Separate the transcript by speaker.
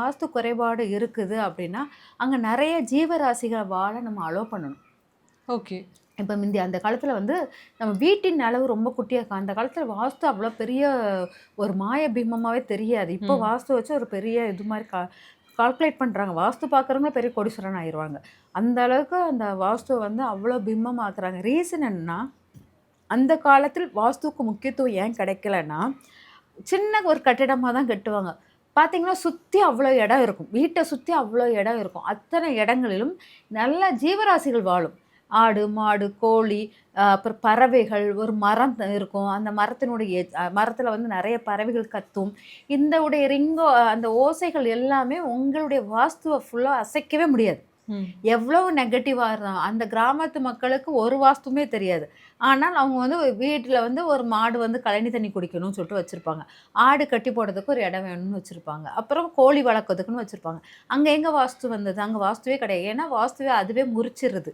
Speaker 1: வாஸ்து குறைபாடு இருக்குது அப்படின்னா, அங்க நெறைய ஜீவராசிகள் வாழ நம்ம அலோ பண்ணணும்.
Speaker 2: ஓகே.
Speaker 1: இப்ப மிந்தி அந்த காலத்துல வந்து நம்ம வீட்டின் அளவு ரொம்ப குட்டியா இருக்கும். அந்த காலத்துல வாஸ்து அவ்வளோ பெரிய ஒரு மாய பீமமாவே தெரியாது. இப்போ
Speaker 2: ம்.
Speaker 1: வாஸ்து வச்சு ஒரு பெரிய இது மாரி கால்குலேட் பண்றாங்க. வாஸ்து பார்க்குறவங்க பெரிய கோடீஸ்வரன் ஆயிருவாங்க. அந்த அளவுக்கு அந்த வாஸ்துவ வந்து அவ்வளோ பிம்பமாக்குறாங்க. ரீசன் என்னன்னா, அந்த காலத்தில் வாஸ்துவுக்கு முக்கியத்துவம் ஏன் கிடைக்கலன்னா, சின்ன ஒரு கட்டிடமா தான் கட்டுவாங்க. பார்த்தீங்கன்னா, சுத்தி அவ்வளோ இடம் இருக்கும். வீட்ட சுத்தி அவ்வளோ இடம் இருக்கும். அத்தனை இடங்களிலும் நல்ல ஜீவராசிகள் வாழும். ஆடு, மாடு, கோழி, அப்புறம் பறவைகள், ஒரு மரம் இருக்கும். அந்த மரத்தினுடைய மரத்தில வந்து நெறைய பறவைகள் கத்தும். இந்த உடைய அந்த ஓசைகள் எல்லாமே உங்களுடைய வாஸ்துவ ஃபுல்லா அசைக்கவே முடியாது.
Speaker 2: ம்.
Speaker 1: எவ்வளவு நெகட்டிவா இருந்தாலும், அந்த கிராமத்து மக்களுக்கு ஒரு வாஸ்துமே தெரியாது. ஆனால் அவங்க வந்து வீட்ல வந்து ஒரு மாடு வந்து கழனி தண்ணி குடிக்கணும்னு சொல்லிட்டு வச்சிருப்பாங்க. ஆடு கட்டி போடுறதுக்கு ஒரு இடம் வேணும்னு வச்சிருப்பாங்க. அப்புறம் கோழி வளர்க்கறதுக்குன்னு வச்சிருப்பாங்க. அங்க எங்க வாஸ்து வந்தது? அங்க வாஸ்துவே கிடையாது. ஏன்னா வாஸ்துவே அதுவே முறிச்சிருது.